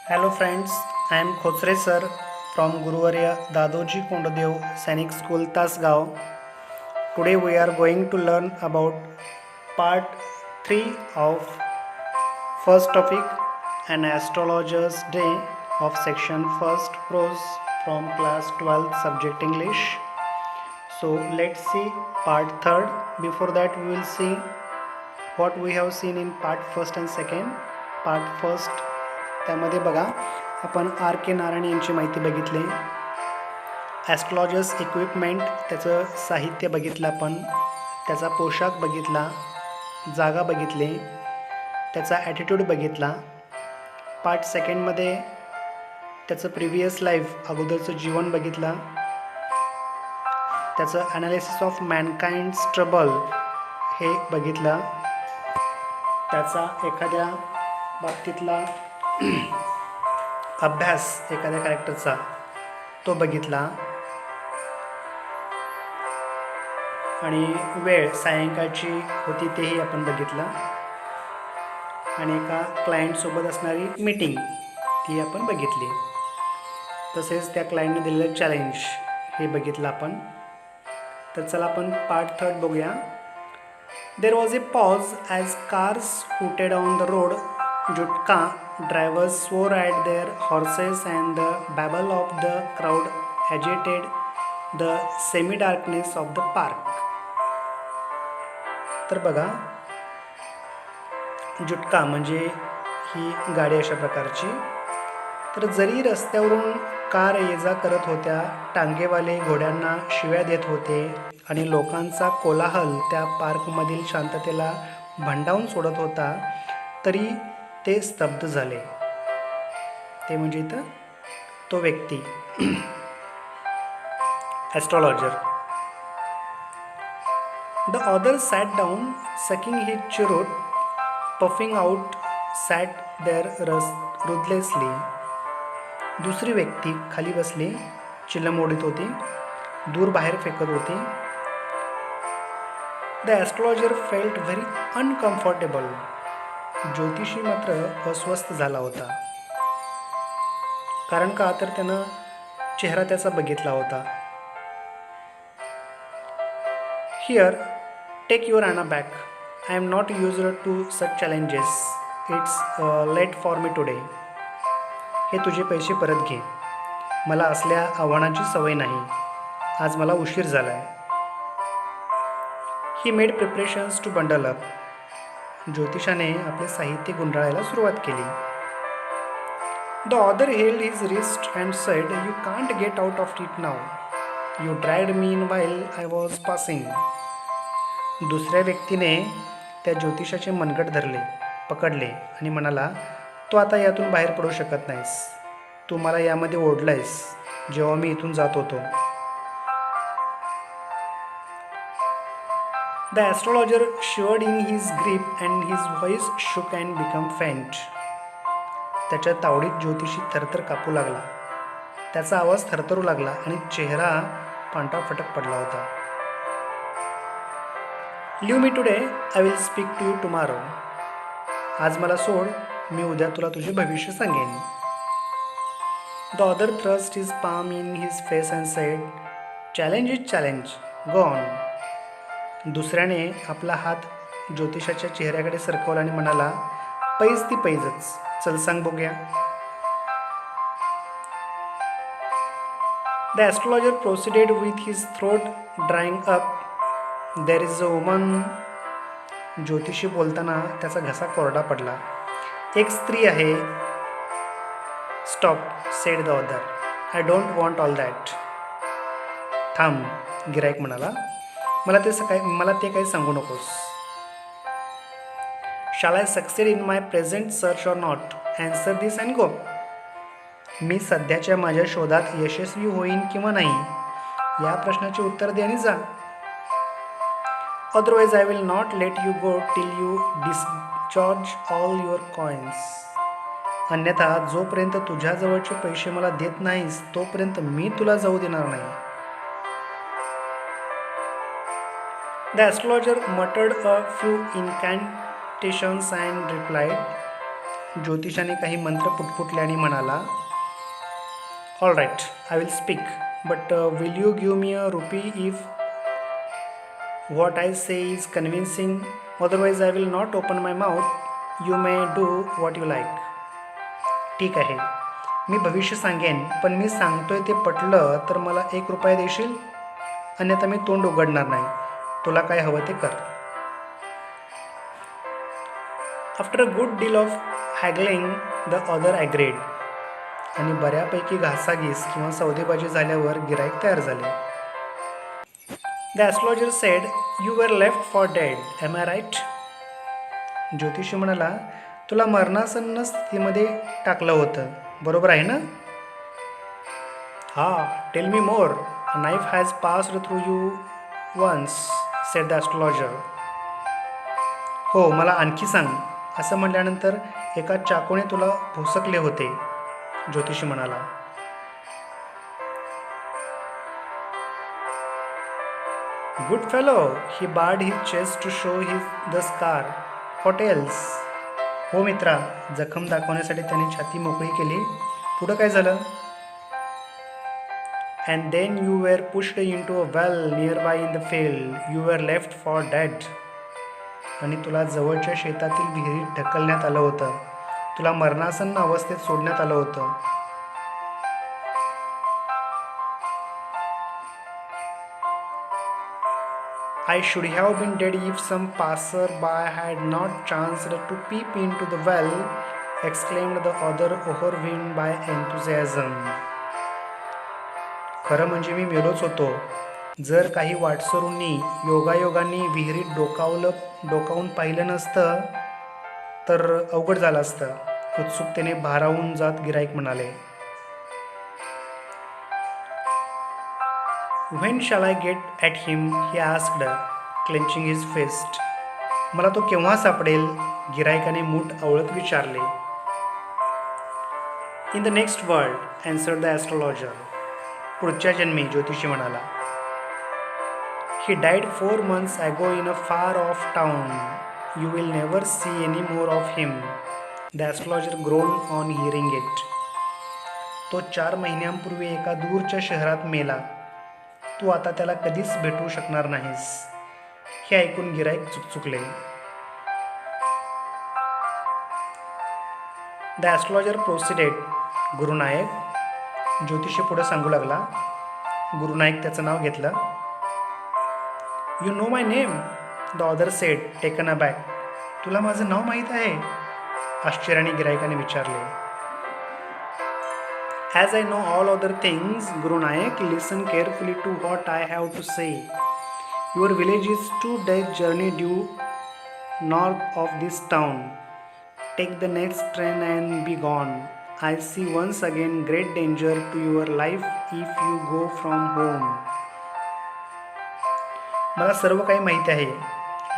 Hello friends, I am Khosre sir from Guruvarya Dadoji Kondadev Sainik School Tasgaon. Today we are going to learn about part 3 of first topic an astrologer's day of section first prose from class 12 subject English. So let's see part 3rd. Before that we will see what we have seen in part first and second. Part first त्यामध्ये बघा आपण R के नारायण यांची माहिती बघितली, ॲस्ट्रॉलजर्स equipment त्याचं साहित्य बघितलं, आपण त्याचा पोशाख बघितला, जागा बघितली, त्याचा ॲटिट्यूड बघितला. पार्ट सेकंडमध्ये त्याचं प्रिव्हियस लाईफ अगोदरचं जीवन बघितलं, त्याचं ॲनालिसिस ऑफ मॅनकाइंड्स ट्रबल हे बघितलं, त्याचा एखाद्या बाबतीतला अभ्यास एखाद्या कॅरेक्टरचा तो बघितला आणि वेळ सायंकाळची होती तेही आपण बघितलं आणि एका क्लायंटसोबत असणारी मीटिंग ती आपण बघितली. तसेच त्या क्लायंटने दिलेलं चॅलेंज हे बघितलं आपण. तर चला आपण पार्ट थर्ड बघूया. There was a pause as cars hooted on the road. Jutka drivers swore at their horses and the babble of the crowd agitated the semi-darkness of the park. तर बघा, जुटका म्हणजे ही गाडी अशा प्रकारची. तर जरी रस्त्यावरून कार ये जा करत होत्या, टांगेवाले घोड्यांना शिव्या देत होते आणि लोकांचा कोलाहल त्या पार्कमधील शांततेला भंडावून सोडत होता, तरी ते स्तब्ध झाले. ते म्हणजे इथं तो व्यक्ती astrologer. The other sat down sucking his cheroot puffing out sat there ruthlessly. दुसरी व्यक्ती खाली बसली, चिलम ओढीत होती, दूर बाहेर फेकत होती. The astrologer felt very uncomfortable. ज्योतिषी मात्र अस्वस्थ झाला होता. कारण का, तर त्यानं चेहरा त्याचा बघितला होता. Here take your anna back. I am not used to such challenges. It's late for me today. हे तुझे पैसे परत घे. मला असल्या आव्हानाची सवय नाही. आज मला उशीर झाला आहे. He made preparations to bundle up. ज्योतिषाने आपले साहित्य गुंडाळायला सुरुवात केली. The other held his wrist and said, you can't get out of it now. You dragged me in while I was passing. दुसऱ्या व्यक्तीने त्या ज्योतिषाचे मनगट पकडले आणि म्हणाला, तू आता यातून बाहेर पडू शकत नाहीस. तू मला यामध्ये ओढलायस जेव्हा मी इथून जात होतो. The astrologer shivered in his grip and his voice shook and became faint. त्याच्या तावडीत ज्योतिषी थरथर कापू लागला, त्याचा आवाज थरथरू लागला आणि चेहरा पांढरा फटक पडला होता. Leave me today, I will speak to you tomorrow. आज मला सोड, मी उद्या तुला तुझे भविष्य सांगेन. The other thrust his palm in his face and said, challenge is challenge, go on. दुसऱ्याने आपला हात ज्योतिषाच्या चेहऱ्याकडे सरकवला आणि म्हणाला, पैज ती पैजच, चल सांग बघूया. The astrologer proceeded with his throat drying up. There is a woman. ज्योतिषी बोलताना त्याचा घसा कोरडा पडला. एक स्त्री आहे. Stop, said the other, I don't want all that. थांब, गिराईक म्हणाला, मला ते काही सांगू नकोस. Shall I succeed in my present search or not? Answer this and go. मी सध्याच्या माझ्या शोधात यशस्वी होईन किंवा नाही, या प्रश्नाचे उत्तर दे आणि जा. Otherwise I will not let you go till you discharge all your coins. अन्यथा जोपर्यंत तुझ्याजवळचे पैसे मला देत नाहीस तोपर्यंत मी तुला जाऊ देणार नाही. The astrologer muttered a few incantations and replied, ज्योतिषाने काही मंत्र पुटपुटले आणि म्हणाला, all right, I will speak, but will you give me a rupee if what I say is convincing, otherwise I will not open my mouth, you may do what you like. ठीक आहे, मी भविष्य सांगेन, पण मी सांगतोय ते पटलं तर मला 1 रुपया देशील, अन्यथा मी तोंड उघडणार नाही. तुला काय हवं ते कर. After a good deal of haggling the other agreed. आणि बऱ्यापैकी घासाघीस किंवा सौदेबाजी झाल्यावर गिराईक तयार झाले. The astrologer said, you were left for dead, am I right. ज्योतिषी म्हणाला, तुला मरणासन्न स्थितीमध्ये टाकलं होतं, बरोबर आहे ना? हा, tell me more, a knife has passed through you once, said the astrologer. हो, मला आणखी सांग. असं म्हटल्यानंतर एका चाकूने तुला भोसकले होते, ज्योतिषी म्हणाला. Good fellow, he bared his chest to show his the scar. What else? हो मित्रा, जखम दाखवण्यासाठी त्याने छाती मोकळी केली. पुढं काय झालं? And then you were pushed into a well nearby in the field, you were left for dead. आणि तुला जवळच्या शेतातील विहिरीत ढकलण्यात आलं होतं. तुला मरणासन्न अवस्थेत सोडण्यात आलं होतं. I should have been dead if some passer-by had not chanced to peep into the well, exclaimed the other, overwhelmed by enthusiasm. खरं म्हणजे मी मेलोच होतो, जर काही वाटसरूंनी योगायोगाने विहिरीत डोकावून पाहिलं नसतं तर अवघड झालं असतं, उत्सुकतेने भारावून जात गिराईक म्हणाले. When shall I get at him? he asked, clenching his fist. मला तो केव्हा सापडेल? गिरायकाने मूठ आवळत विचारले. In the next world, answered the astrologer. पुढच्या जन्मी, ज्योतिषी म्हणाला. He died 4 months ago in a far off town. You will never see any more of him. The astrologer groaned on hearing it. तो 4 महिन्यांपूर्वी एका दूरच्या शहरात मेला. तू आता त्याला कधीच भेटू शकणार नाहीस. हे ऐकून गिराईक चुकचुकले. The astrologer प्रोसिडेड, गुरुनायक. ज्योतिषी पुढे सांगू लागला. गुरुनायक त्याचं नाव घेतलं. You know my name, the other said, taken aback. तुला माझं नाव माहीत आहे? आश्चर्याने गिरायकाने विचारले. As I know all other things, Guru Nayak, listen carefully to what I have to say. Your village is 2 days' journey due north of this town. Take the next train and be gone. I see once again great danger to your life if you go from home. मला सर्व काही माहिती आहे,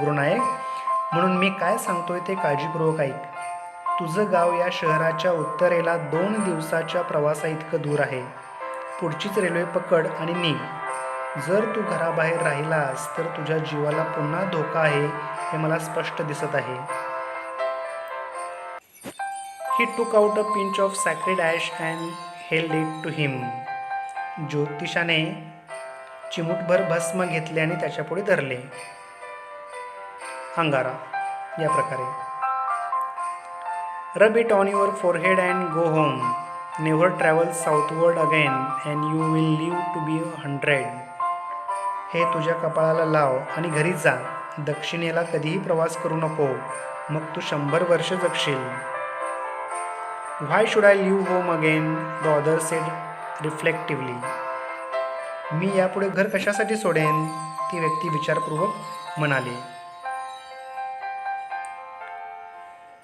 गुरुनायक, म्हणून मी काय सांगतोय ते काळजीपूर्वक ऐक. तुझं गाव या शहराच्या उत्तरेला 2 दिवसाच्या प्रवासाइतकं दूर आहे. पुढचीच रेल्वे पकड आणि निघ. जर तू घराबाहेर राहिलास तर तुझ्या जीवाला पुन्हा धोका आहे हे मला स्पष्ट दिसत आहे. He took out a pinch of sacred ash and held it to him. ज्योतिषाने चिमूटभर भस्म घेतले आणि त्याच्यापुढे धरले. अंगारा या प्रकारे. Rub it on your forehead and go home. Never travel southward again and you will live to be 100. हे तुझ्या कपाळाला लाव आणि घरी जा. दक्षिणेला कधीही प्रवास करू नको, मग तू 100 वर्ष जगशील. Why should I leave home again? The other said reflectively. मी यापुढे घर कशासाठी सोडेन? ती व्यक्ती विचारपूर्वक म्हणाली.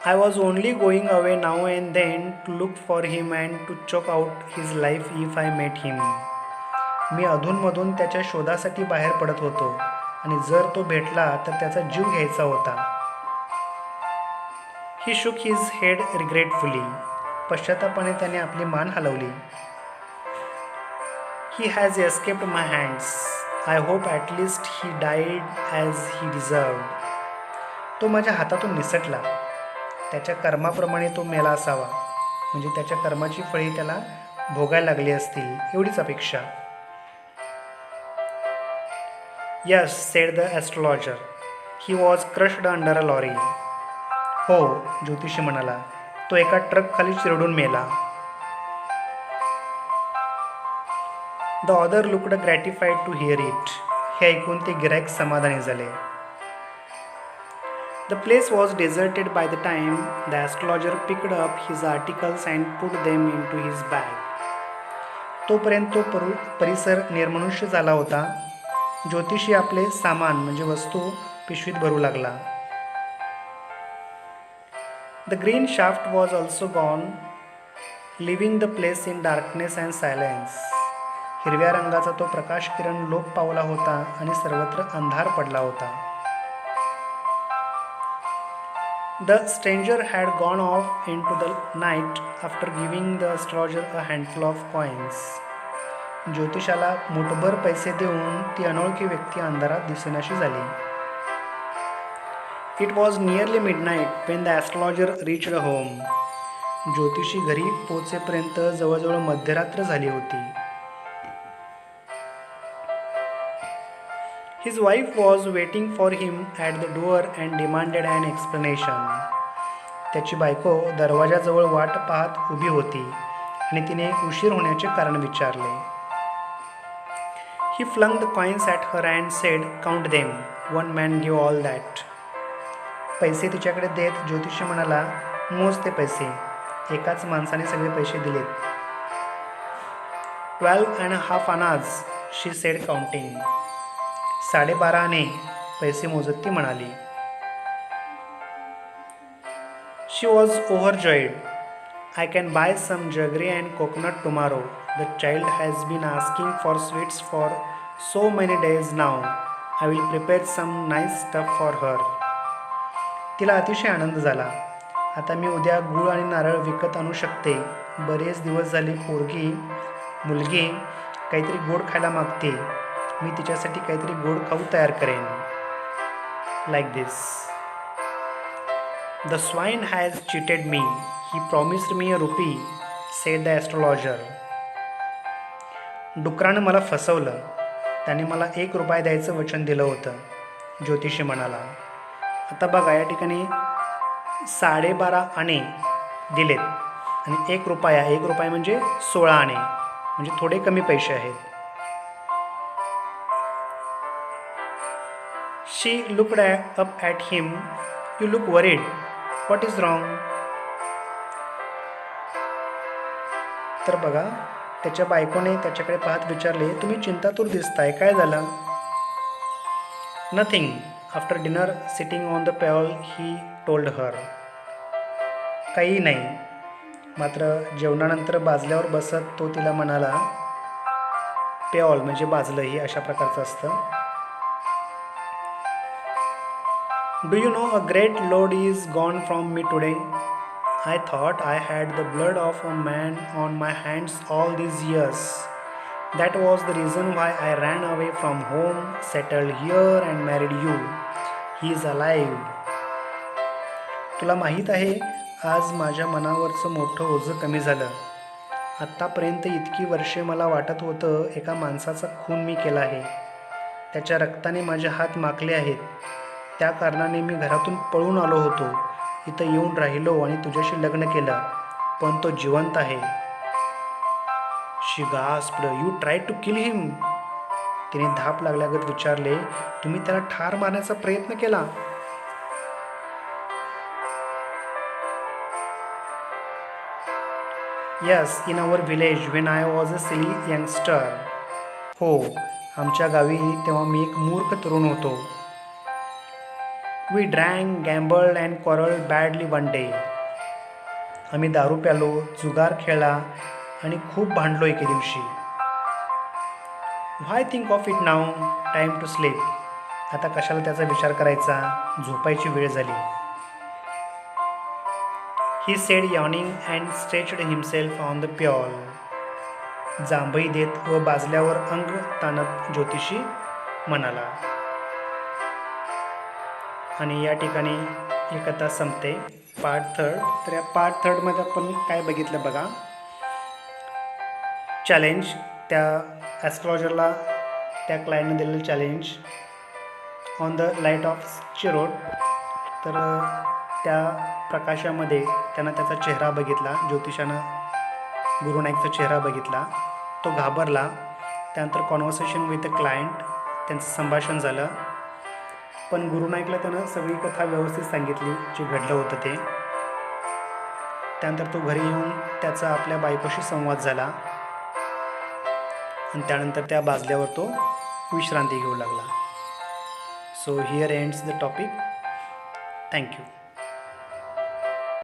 I was only going away now and then to look for him and to choke out his life if I met him. मी अधूनमधून त्याच्या शोधासाठी बाहेर पडत होतो आणि जर तो भेटला तर त्याचा जीव घ्यायचा होता. He shook his head regretfully. पश्चातापाने त्याने आपली मान हलवली. He has escaped my hands. I hope at least he died as he deserved. तो माझ्या हातातून निसटला. त्याच्या कर्माप्रमाणे तो मेला असावा, म्हणजे त्याच्या कर्माची फळी त्याला भोगायला लागली असतील, एवढीच अपेक्षा. Yes, said the astrologer. He was crushed under a lorry. हो, ज्योतिषी म्हणाला, तो एका ट्रकखाली चिरडून मेला. The other looked gratified to hear it. हे ऐकून ते गिराईक समाधानी झाले. The place was deserted by the time the astrologer picked up his articles and put them in to his bag. तोपर्यंत तो परिसर निर्मनुष्य झाला होता. ज्योतिषी आपले सामान म्हणजे वस्तू पिशवीत भरू लागला. The green shaft was also gone, living the place in darkness and silence. हिरव्या रंगाचा तो प्रकाश किरण लोप पावला होता आणि सर्वत्र अंधार पडला होता. The stranger had gone off in to the night after giving the astrologer a handful of coins. ज्योतिषाला मुठभर पैसे देऊन ती अनोळखी व्यक्ती अंधारात दिसेनाशी झाली. It was nearly midnight Wien the astrologer reached home. ज्योतिषी घरी पोहोचेपर्यंत जवळजवळ मध्यरात्र झाली होती. His wife was waiting for him at the door and demanded an explanation. त्याची बायको दरवाजाजवळ वाट पाहत उभी होती आणि तिने उशीर होण्याचे कारण विचारले. He flung the coins at her and said, "Count them. One man give all that." पैसे तिच्याकडे देत ज्योतिषी म्हणाला, मोज ते पैसे. एकाच माणसाने सगळे पैसे दिलेत. 12.5 annas, she said counting. 12.5 आणे पैसे मोजत ती म्हणाली. She was overjoyed. I can buy some jaggery and coconut tomorrow. The child has been asking for sweets for so many days now. I will prepare some nice stuff for her. तिला अतिशय आनंद झाला. आता मी उद्या गूळ आणि नारळ विकत आणू शकते. बरेच दिवस झाले मुलगी काहीतरी गोड खायला मागते. मी तिच्यासाठी काहीतरी गोड खाऊ तयार करेन. Like this. The swine has cheated me. He promised me a rupee, said the astrologer. डुकरानं मला फसवलं. त्याने मला 1 रुपया द्यायचं वचन दिलं होतं, ज्योतिषी म्हणाला. आता बघा, या ठिकाणी 12.5 आणे दिलेत आणि 1 रुपया म्हणजे 16 आणे, म्हणजे थोडे कमी पैसे आहेत. She looked up at him. You look worried. What is wrong? तर बघा, त्याच्या बायकोने त्याच्याकडे पाहत विचारले, तुम्ही चिंतातूर दिसताय, काय झालं? Nothing. After dinner, sitting on the pail, he told her. काही नाही. मात्र जेवणानंतर बाजल्यावर बसत तो तिला म्हणाला. पेऑल म्हणजे बाजलं, ही अशा प्रकारचं असतं. Do you know a great load is gone from me today? I thought I had the blood of a man on my hands all these years. That was the reason why I ran away from home, settled here and married you. He is alive. तुला माहीत आहे, आज माझ्या मनावरचं मोठं ओझं कमी झालं. आत्तापर्यंत इतकी वर्षे मला वाटत होतं एका माणसाचा खून मी केला आहे. त्याच्या रक्ताने माझे हात माखले आहेत. त्या कारणाने मी घरातून पळून आलो होतो. इथं येऊन राहिलो आणि तुझ्याशी लग्न केलं, पण तो जिवंत आहे. She gasped. You tried to kill him. तिने धाप लागल्यागत विचारले, तुम्ही त्याला ठार मारण्याचा प्रयत्न केला? Yes, in our village when I was a silly youngster. हो, आमच्या गावी तेव्हा मी एक मूर्ख तरुण होतो. We drank, gambled and quarreled badly one day. आम्ही दारू प्यालो, जुगार खेळला आणि खूप भांडलो एके दिवशी. Why think of it now? Time to sleep. आता कशाला त्याचा विचार करायचा, झोपायची वेळ झाली. He said yawning and stretched himself on the pail. जांभई देत व बाजल्यावर अंग ताणत ज्योतिषी म्हणाला. आणि या ठिकाणी ही कथा संपते. Part third. तर या पार्ट थर्डमध्ये आपण काय बघितलं बघा. चॅलेंज, त्या ॲस्ट्रॉलॉजरला त्या क्लायंटने दिलेलं challenge on the light of cheroot. तर त्या प्रकाशामध्ये त्यानं त्याचा चेहरा बघितला, ज्योतिषानं गुरु नाईकचा चेहरा बघितला. तो घाबरला. त्यानंतर कॉन्व्हर्सेशन विथ अ क्लायंट, त्यांचं संभाषण झालं. पण गुरु नाईकला त्यानं सगळी कथा व्यवस्थित सांगितली, जे घडलं होतं ते. त्यानंतर तो घरी येऊन त्याचा आपल्या बायकोशी संवाद झाला आणि त्यानंतर त्या बाजल्यावर तो विश्रांती घेऊ लागला. So here ends the topic. Thank you.